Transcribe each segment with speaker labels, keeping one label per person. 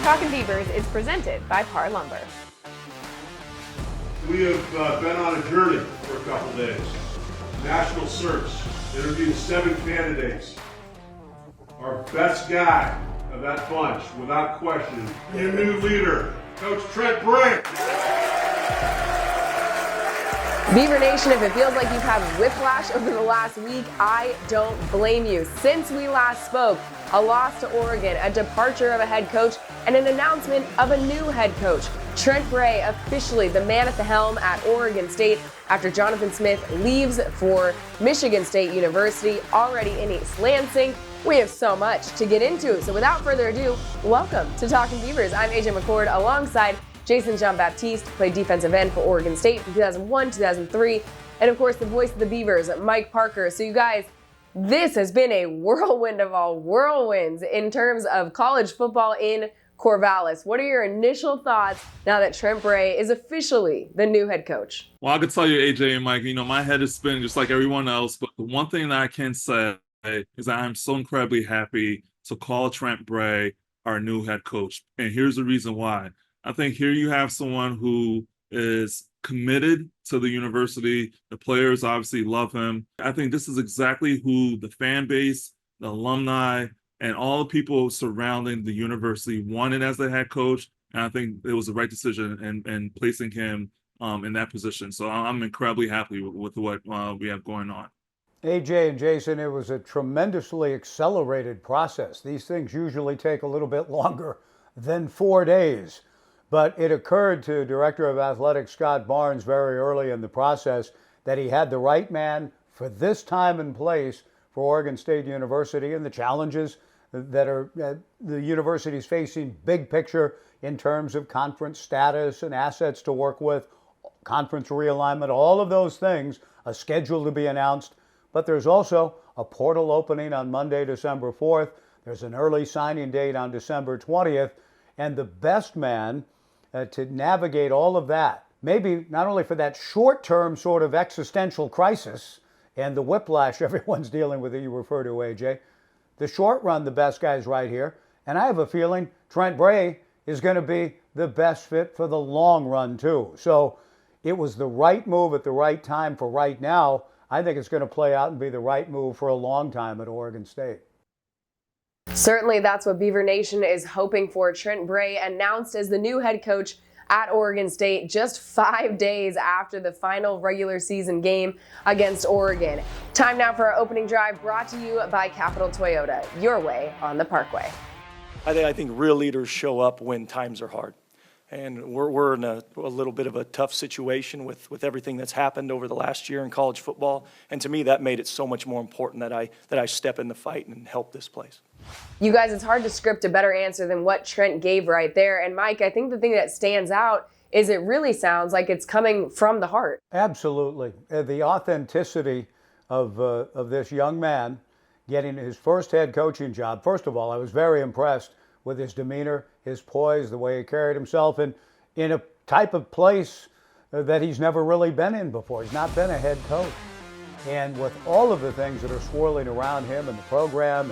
Speaker 1: Talkin Beavers is presented by Par Lumber.
Speaker 2: We have been on a journey for a couple days. National search, interviewed 7 candidates. Our best guy of that bunch, without question, your new leader, Coach Trent Bray.
Speaker 1: Beaver Nation, if it feels like you've had whiplash over the last week, I don't blame you. Since we last spoke, a loss to Oregon, a departure of a head coach, and an announcement of a new head coach. Trent Bray officially the man at the helm at Oregon State after Jonathan Smith leaves for Michigan State University, already in East Lansing. We have so much to get into, so without further ado, welcome to Talkin Beavers. I'm AJ McCord alongside Jason Jean-Baptiste, played defensive end for Oregon State from 2001, 2003, and of course the voice of the Beavers, Mike Parker. So you guys, this has been a whirlwind of all whirlwinds in terms of college football in Corvallis. What are your initial thoughts now that Trent Bray is officially the new head coach?
Speaker 3: Well, I could tell you, AJ and Mike, my head is spinning just like everyone else, but the one thing that I can say is that I'm so incredibly happy to call Trent Bray our new head coach. And here's the reason why. I think here you have someone who is committed to the university. The players obviously love him. I think this is exactly who the fan base, the alumni, and all the people surrounding the university wanted as the head coach. And I think it was the right decision in placing him in that position. So I'm incredibly happy with what we have going on.
Speaker 4: AJ and Jason, it was a tremendously accelerated process. These things usually take a little bit longer than 4 days. But it occurred to Director of Athletics Scott Barnes very early in the process that he had the right man for this time and place for Oregon State University and the challenges that are the university's facing big picture in terms of conference status and assets to work with, conference realignment, all of those things, a schedule to be announced. But there's also a portal opening on Monday, December 4th. There's an early signing date on December 20th. And the best man to navigate all of that, maybe not only for that short-term sort of existential crisis and the whiplash everyone's dealing with that you refer to, AJ, the short run, the best guy's right here. And I have a feeling Trent Bray is going to be the best fit for the long run, too. So it was the right move at the right time for right now. I think it's going to play out and be the right move for a long time at Oregon State.
Speaker 1: Certainly that's what Beaver Nation is hoping for. Trent Bray announced as the new head coach at Oregon State just 5 days after the final regular season game against Oregon. Time now for our opening drive, brought to you by Capital Toyota, your way on the Parkway.
Speaker 5: I think real leaders show up when times are hard. And we're in a little bit of a tough situation with everything that's happened over the last year in college football. And to me, that made it so much more important that I step in the fight and help this place.
Speaker 1: You guys, it's hard to script a better answer than what Trent gave right there. And Mike, I think the thing that stands out is it really sounds like it's coming from the heart.
Speaker 4: Absolutely. The authenticity of this young man getting his first head coaching job. First of all, I was very impressed with his demeanor, his poise, the way he carried himself in a type of place that he's never really been in before. He's not been a head coach. And with all of the things that are swirling around him and the program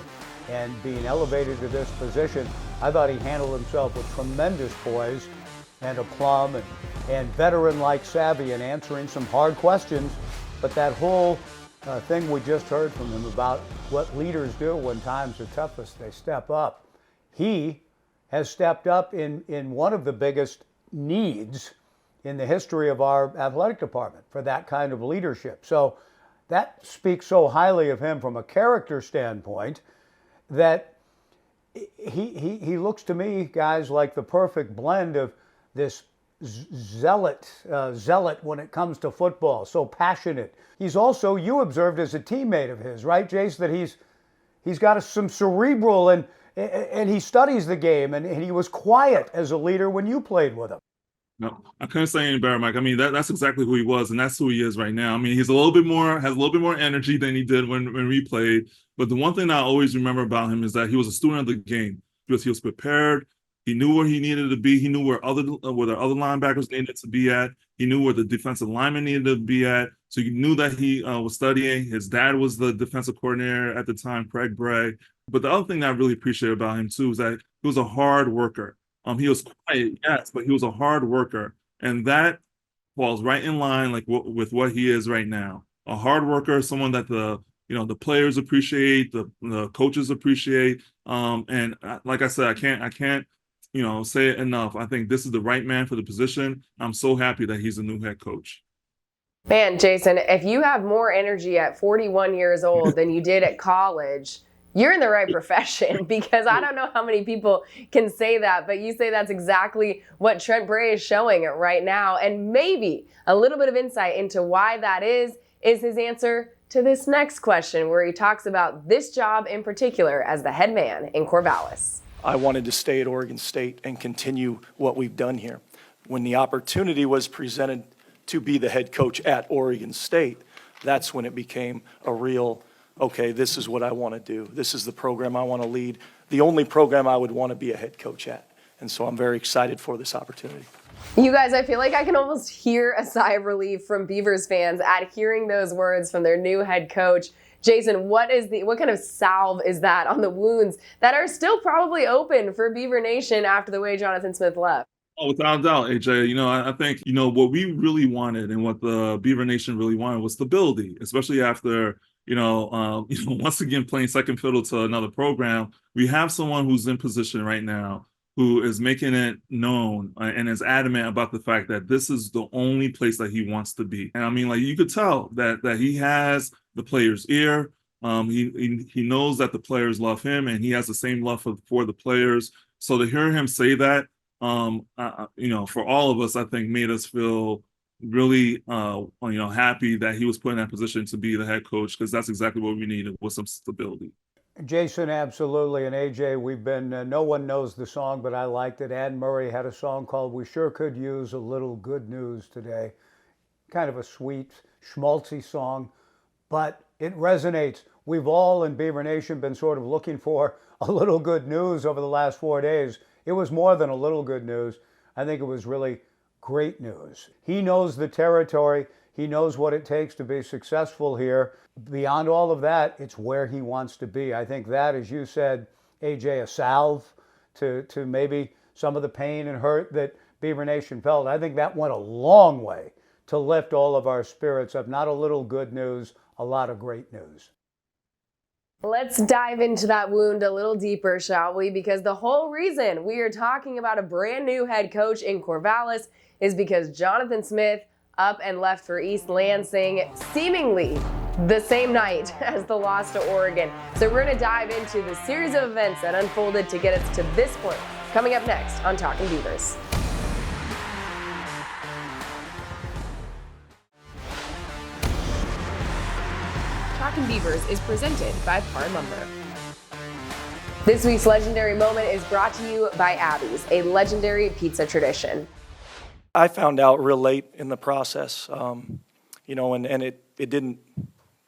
Speaker 4: and being elevated to this position, I thought he handled himself with tremendous poise and aplomb and veteran-like savvy in answering some hard questions. But that whole thing we just heard from him about what leaders do when times are toughest, they step up. He has stepped up in one of the biggest needs in the history of our athletic department for that kind of leadership. So that speaks so highly of him from a character standpoint that he looks to me, guys, like the perfect blend of this zealot when it comes to football, so passionate. He's also, you observed as a teammate of his, right, Jace, that he's got some cerebral and he studies the game, and he was quiet as a leader when you played with him.
Speaker 3: No, I couldn't say any better, Mike. I mean, that's exactly who he was, and that's who he is right now. I mean, he's has a little bit more energy than he did when we played. But the one thing I always remember about him is that he was a student of the game because he was prepared. He knew where he needed to be. He knew where the other linebackers needed to be at. He knew where the defensive lineman needed to be at. So he knew that he was studying. His dad was the defensive coordinator at the time, Craig Bray. But the other thing that I really appreciate about him, too, is that he was a hard worker. He was quiet, yes, but he was a hard worker, and that falls right in line like with what he is right now. A hard worker, someone that the players appreciate, the coaches appreciate. And like I said, I can't say it enough. I think this is the right man for the position. I'm so happy that he's a new head coach.
Speaker 1: Man, Jason, if you have more energy at 41 years old than you did at college, you're in the right profession, because I don't know how many people can say that, but you say that's exactly what Trent Bray is showing right now. And maybe a little bit of insight into why that is his answer to this next question, where he talks about this job in particular as the head man in Corvallis.
Speaker 5: I wanted to stay at Oregon State and continue what we've done here. When the opportunity was presented to be the head coach at Oregon State, that's when it became a real, okay, this is what I want to do. This is the program I want to lead, the only program I would want to be a head coach at. And so I'm very excited for this opportunity.
Speaker 1: You guys, I feel like I can almost hear a sigh of relief from Beavers fans at hearing those words from their new head coach. Jason, what kind of salve is that on the wounds that are still probably open for Beaver Nation after the way Jonathan Smith left?
Speaker 3: Oh, without a doubt, AJ. I think what we really wanted and what the Beaver Nation really wanted was stability, especially after once again playing second fiddle to another program. We have someone who's in position right now who is making it known and is adamant about the fact that this is the only place that he wants to be. And I mean, like, you could tell that he has the players' ear. He knows that the players love him, and he has the same love for the players. So to hear him say that, for all of us, I think made us feel really, happy that he was put in that position to be the head coach, because that's exactly what we needed, was some stability.
Speaker 4: Jason, absolutely. And AJ, we've been, no one knows the song, but I liked it. Anne Murray had a song called We Sure Could Use a Little Good News Today. Kind of a sweet, schmaltzy song, but it resonates. We've all in Beaver Nation been sort of looking for a little good news over the last 4 days. It was more than a little good news. I think it was really great news. He knows the territory. He knows what it takes to be successful here. Beyond all of that, it's where he wants to be. I think that, as you said, AJ, a salve to maybe some of the pain and hurt that Beaver Nation felt. I think that went a long way to lift all of our spirits up. Not a little good news, a lot of great news.
Speaker 1: Let's dive into that wound a little deeper, shall we? Because the whole reason we are talking about a brand new head coach in Corvallis is because Jonathan Smith up and left for East Lansing, seemingly the same night as the loss to Oregon. So we're going to dive into the series of events that unfolded to get us to this point, coming up next on Talkin Beavers. Talkin Beavers is presented by Par Lumber. This week's legendary moment is brought to you by Abby's, a legendary pizza tradition.
Speaker 5: I found out real late in the process, and it didn't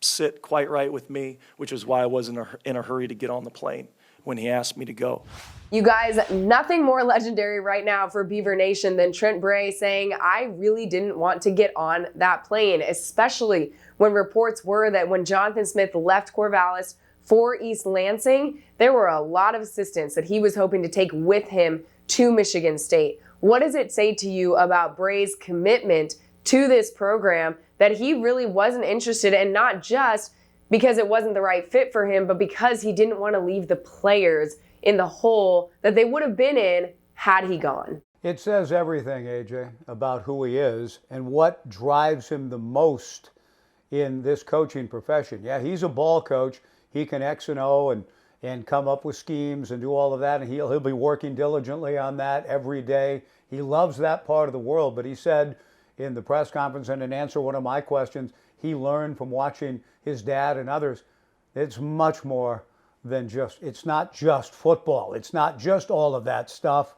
Speaker 5: sit quite right with me, which is why I wasn't in a hurry to get on the plane when he asked me to go.
Speaker 1: You guys, nothing more legendary right now for Beaver Nation than Trent Bray saying, I really didn't want to get on that plane, especially when reports were that when Jonathan Smith left Corvallis for East Lansing, there were a lot of assistants that he was hoping to take with him to Michigan State. What does it say to you about Bray's commitment to this program, that he really wasn't interested, and not just because it wasn't the right fit for him, but because he didn't want to leave the players in the hole that they would have been in had he gone?
Speaker 4: It says everything, AJ, about who he is and what drives him the most in this coaching profession. Yeah, he's a ball coach. He can X and O and come up with schemes and do all of that, and he'll be working diligently on that every day. He loves that part of the world, but he said in the press conference, and in answer to one of my questions, he learned from watching his dad and others, it's much more than just, it's not just football. It's not just all of that stuff.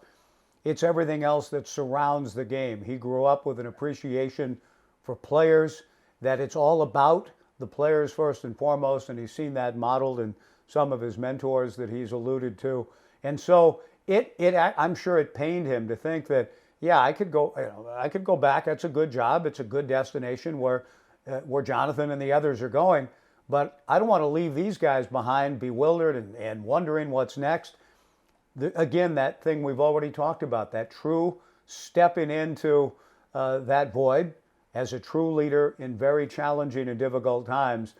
Speaker 4: It's everything else that surrounds the game. He grew up with an appreciation for players, that it's all about the players first and foremost, and he's seen that modeled in some of his mentors that he's alluded to. And so I'm sure it pained him to think that, yeah, I could go back. That's a good job. It's a good destination where Jonathan and the others are going. But I don't want to leave these guys behind, bewildered and wondering what's next. again, that thing we've already talked about, that true stepping into that void as a true leader in very challenging and difficult times,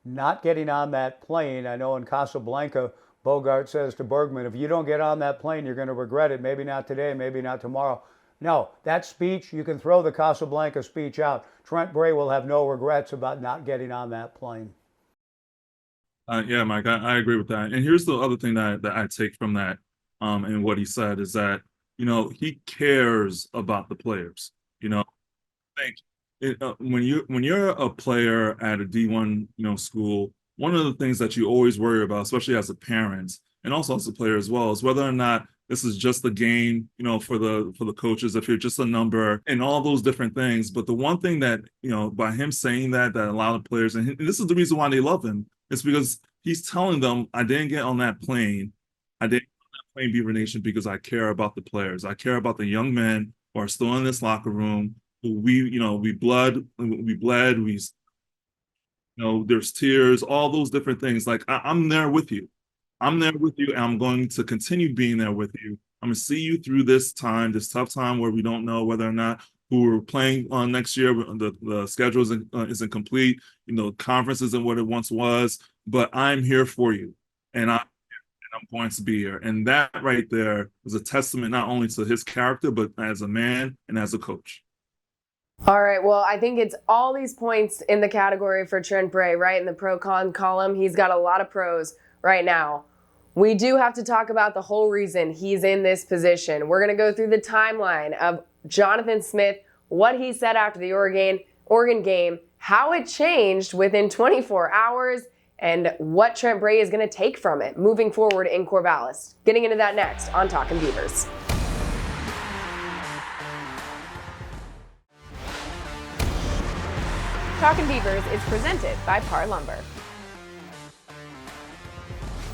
Speaker 4: not getting on that plane. I know in Casablanca, Bogart says to Bergman, if you don't get on that plane, you're going to regret it. Maybe not today, maybe not tomorrow. No, that speech, you can throw the Casablanca speech out. Trent Bray will have no regrets about not getting on that plane.
Speaker 3: Yeah, Mike, I agree with that. And here's the other thing that I take from that, and what he said is that, he cares about the players. I think when you're a player at a D1, school, one of the things that you always worry about, especially as a parent and also as a player as well, is whether or not this is just a game, for the coaches, if you're just a number and all those different things. But the one thing that, by him saying that a lot of players, and this is the reason why they love him, is because he's telling them, I didn't get on that plane. I didn't get on that plane, Beaver Nation, because I care about the players. I care about the young men who are still in this locker room. We bled, there's tears, all those different things. Like, I'm there with you. I'm there with you, and I'm going to continue being there with you. I'm going to see you through this time, this tough time where we don't know whether or not who we're playing on next year. The schedule isn't complete. Conference isn't what it once was, but I'm here for you, and I'm going to be here. And that right there is a testament not only to his character, but as a man and as a coach.
Speaker 1: All right, well, I think it's all these points in the category for Trent Bray, right? In the pro-con column, he's got a lot of pros right now. We do have to talk about the whole reason he's in this position. We're going to go through the timeline of Jonathan Smith, what he said after the Oregon game, how it changed within 24 hours, and what Trent Bray is going to take from it moving forward in Corvallis. Getting into that next on Talkin Beavers. Talkin Beavers is presented by Par Lumber.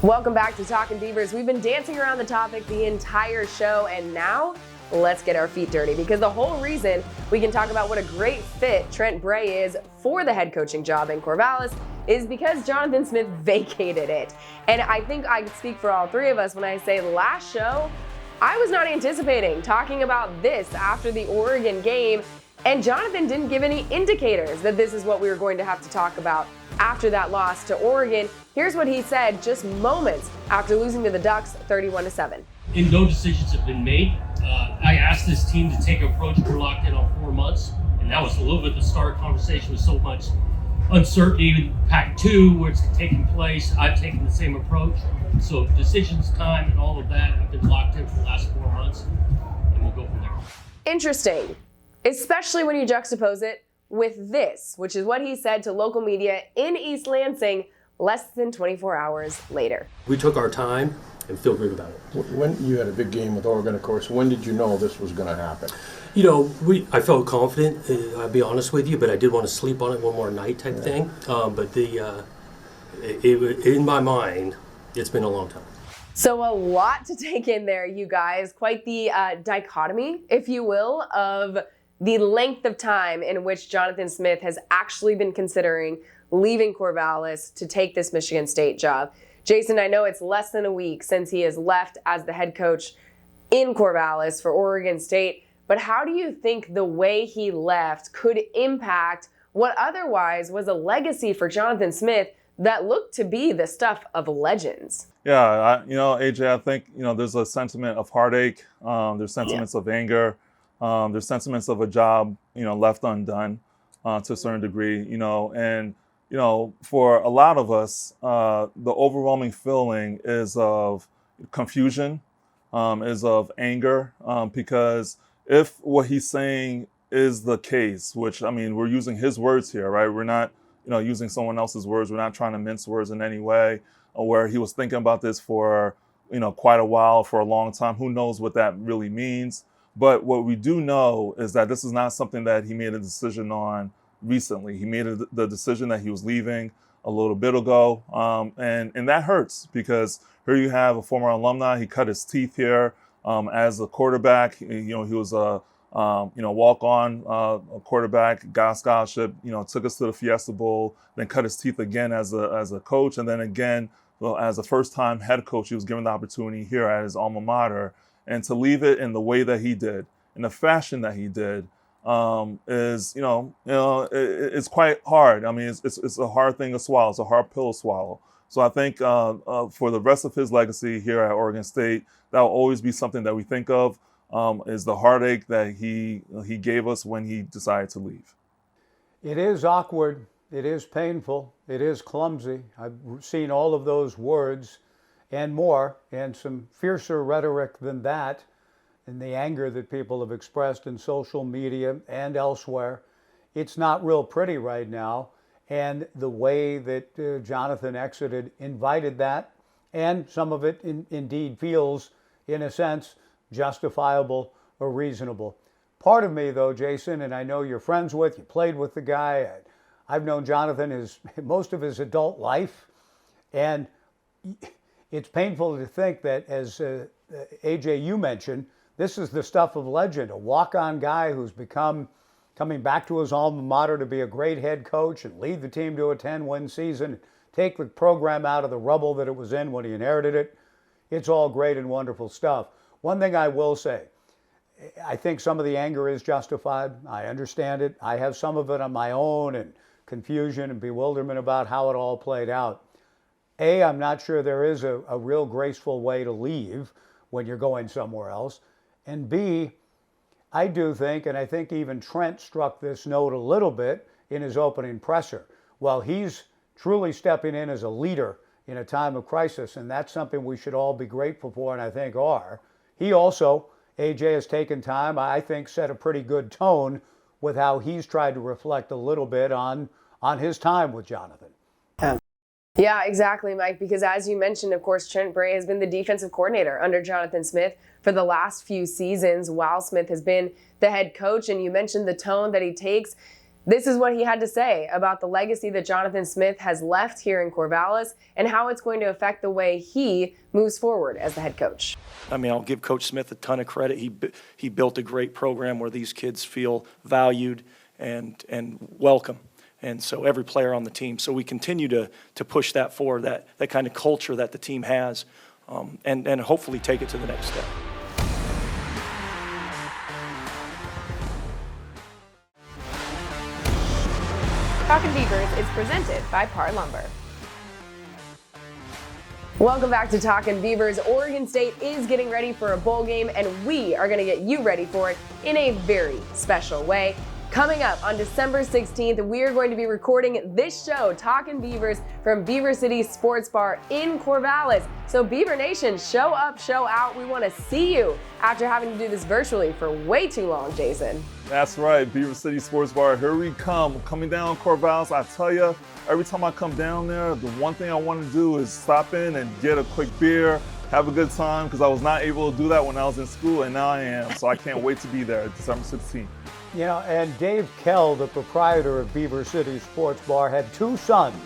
Speaker 1: Welcome back to Talkin Beavers. We've been dancing around the topic the entire show, and now let's get our feet dirty, because the whole reason we can talk about what a great fit Trent Bray is for the head coaching job in Corvallis is because Jonathan Smith vacated it. And I think I can speak for all three of us when I say last show, I was not anticipating talking about this after the Oregon game, and Jonathan didn't give any indicators that this is what we were going to have to talk about after that loss to Oregon. Here's what he said just moments after losing to the Ducks 31-7.
Speaker 6: And no decisions have been made. I asked this team to take an approach. We're locked in on 4 months, and that was a little bit the start conversation with so much uncertainty with Pac-2, where it's taking place. I've taken the same approach. So decisions, time, and all of that have been locked in for the last 4 months, and we'll go from there.
Speaker 1: Interesting, especially when you juxtapose it with this, which is what he said to local media in East Lansing less than 24 hours later.
Speaker 7: We took our time and feel good about it.
Speaker 8: When you had a big game with Oregon, of course, when did you know this was going to happen?
Speaker 7: I felt confident, I'll be honest with you, but I did want to sleep on it one more night type thing. But in my mind, it's been a long time.
Speaker 1: So a lot to take in there, you guys. Quite the dichotomy, if you will, of the length of time in which Jonathan Smith has actually been considering leaving Corvallis to take this Michigan State job. Jason, I know it's less than a week since he has left as the head coach in Corvallis for Oregon State, but how do you think the way he left could impact what otherwise was a legacy for Jonathan Smith that looked to be the stuff of legends?
Speaker 3: Yeah, AJ, I think, there's a sentiment of heartache. There's sentiments of anger. There's sentiments of a job, left undone to a certain degree, and, for a lot of us, the overwhelming feeling is of confusion, is of anger, because if what he's saying is the case, which, we're using his words here, right? We're not, using someone else's words. We're not trying to mince words in any way, where he was thinking about this for, quite a while, for a long time. Who knows what that really means? But what we do know is that this is not something that he made a decision on recently. He made the decision that he was leaving a little bit ago. And that hurts, because here you have a former alumni. He cut his teeth here as a quarterback. He was a walk-on quarterback, got a scholarship, took us to the Fiesta Bowl, then cut his teeth again as a coach, and then again well, as a first-time head coach, he was given the opportunity here at his alma mater, and to leave it in the way that he did, in the fashion that he did, is it's quite hard. I mean, it's a hard thing to swallow. It's a hard pill to swallow. So I think for the rest of his legacy here at Oregon State, that will always be something that we think of, is the heartache that he gave us when he decided to leave.
Speaker 4: It is awkward. It is painful. It is clumsy. I've seen all of those words and more, and some fiercer rhetoric than that, and the anger that people have expressed in social media and elsewhere. It's not real pretty right now. And the way that Jonathan exited invited that, and some of it indeed feels, in a sense, justifiable or reasonable. Part of me, though, Jason, and I know you're friends with, you played with the guy. I've known Jonathan most of his adult life, and it's painful to think that, as AJ, you mentioned, this is the stuff of legend, a walk-on guy who's coming back to his alma mater to be a great head coach and lead the team to a 10-win season, take the program out of the rubble that it was in when he inherited it. It's all great and wonderful stuff. One thing I will say, I think some of the anger is justified. I understand it. I have some of it on my own, and confusion and bewilderment about how it all played out. A, I'm not sure there is a real graceful way to leave when you're going somewhere else. And B, I do think, and I think even Trent struck this note a little bit in his opening presser, well, he's truly stepping in as a leader in a time of crisis, and that's something we should all be grateful for, and I think are. He also, AJ, has taken time, I think, set a pretty good tone with how he's tried to reflect a little bit on his time with Jonathan.
Speaker 1: Yeah, exactly, Mike, because as you mentioned, of course, Trent Bray has been the defensive coordinator under Jonathan Smith for the last few seasons while Smith has been the head coach. And you mentioned the tone that he takes. This is what he had to say about the legacy that Jonathan Smith has left here in Corvallis and how it's going to affect the way he moves forward as the head coach.
Speaker 5: I mean, I'll give Coach Smith a ton of credit. He built a great program where these kids feel valued and welcome. And so every player on the team. So we continue to push that forward, that kind of culture that the team has, and hopefully take it to the next step.
Speaker 1: Talkin Beavers is presented by Par Lumber. Welcome back to Talkin Beavers. Oregon State is getting ready for a bowl game, and we are going to get you ready for it in a very special way. Coming up on December 16th, we are going to be recording this show, Talkin Beavers, from Beaver City Sports Bar in Corvallis. So Beaver Nation, show up, show out. We want to see you after having to do this virtually for way too long, Jason.
Speaker 3: That's right, Beaver City Sports Bar, here we come. Coming down Corvallis, I tell you, every time I come down there, the one thing I want to do is stop in and get a quick beer, have a good time, because I was not able to do that when I was in school, and now I am. So I can't wait to be there December 16th.
Speaker 4: You know, and Dave Kell, the proprietor of Beaver City Sports Bar, had two sons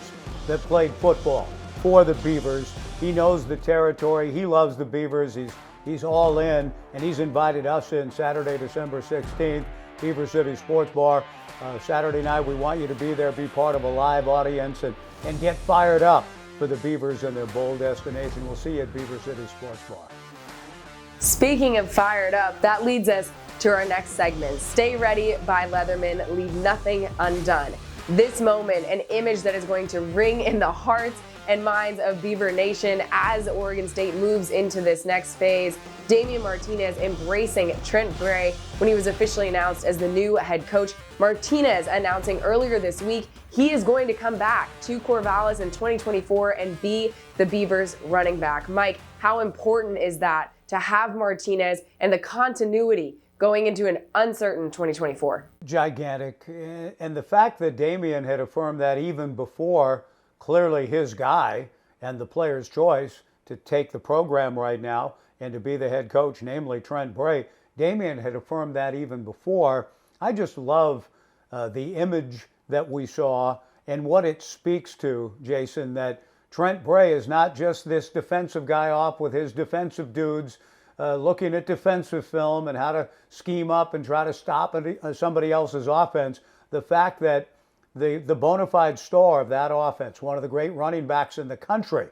Speaker 4: that played football for the Beavers. He knows the territory. He loves the Beavers. He's all in, and he's invited us in Saturday, December 16th, Beaver City Sports Bar. Saturday night, we want you to be there, be part of a live audience, and get fired up for the Beavers and their bowl destination. We'll see you at Beaver City Sports Bar.
Speaker 1: Speaking of fired up, that leads us to our next segment. Stay Ready by Leatherman, leave nothing undone. This moment, an image that is going to ring in the hearts and minds of Beaver Nation as Oregon State moves into this next phase. Damian Martinez embracing Trent Bray when he was officially announced as the new head coach. Martinez announcing earlier this week he is going to come back to Corvallis in 2024 and be the Beavers running back. Mike, how important is that to have Martinez and the continuity going into an uncertain 2024?
Speaker 4: Gigantic. And the fact that Damian had affirmed that even before clearly his guy and the player's choice to take the program right now and to be the head coach, namely Trent Bray, Damian had affirmed that even before. I just love the image that we saw and what it speaks to, Jason, that Trent Bray is not just this defensive guy off with his defensive dudes looking at defensive film and how to scheme up and try to stop somebody else's offense. The fact that the bona fide star of that offense, one of the great running backs in the country,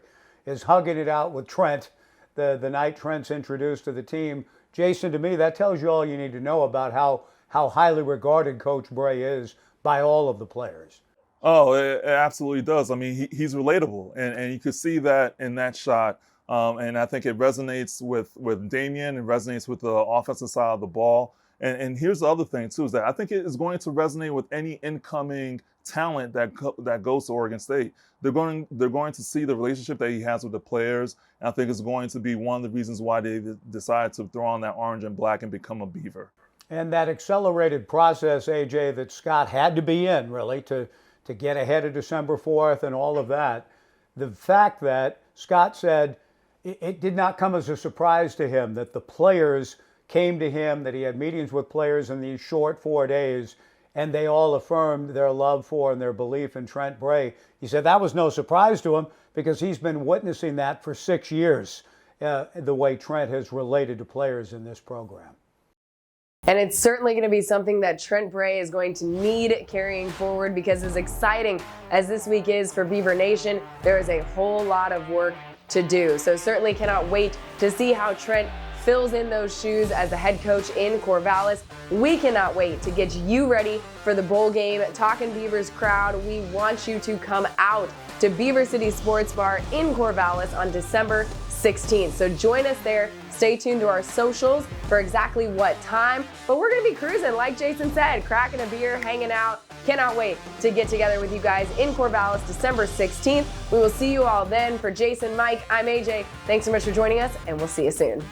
Speaker 4: is hugging it out with Trent the night Trent's introduced to the team. Jason, to me, that tells you all you need to know about how highly regarded Coach Bray is by all of the players.
Speaker 3: Oh, it absolutely does. I mean, he's relatable, and you could see that in that shot. And I think it resonates with Damian, it resonates with the offensive side of the ball. And here's the other thing too, is that I think it is going to resonate with any incoming talent that goes to Oregon State. They're going to see the relationship that he has with the players, and I think it's going to be one of the reasons why they decided to throw on that orange and black and become a Beaver.
Speaker 4: And that accelerated process, AJ, that Scott had to be in really to get ahead of December 4th and all of that. The fact that Scott said it did not come as a surprise to him that the players came to him, that he had meetings with players in these short 4 days, and they all affirmed their love for and their belief in Trent Bray. He said that was no surprise to him because he's been witnessing that for 6 years, the way Trent has related to players in this program.
Speaker 1: And it's certainly going to be something that Trent Bray is going to need carrying forward, because as exciting as this week is for Beaver Nation, there is a whole lot of work to do. So certainly cannot wait to see how Trent fills in those shoes as the head coach in Corvallis. We cannot wait to get you ready for the bowl game. Talkin Beavers crowd, we want you to come out to Beaver City Sports Bar in Corvallis on December 16th. So join us there. Stay tuned to our socials for exactly what time. But we're going to be cruising, like Jason said, cracking a beer, hanging out. Cannot wait to get together with you guys in Corvallis December 16th. We will see you all then. For Jason, Mike, I'm AJ. Thanks so much for joining us, and we'll see you soon.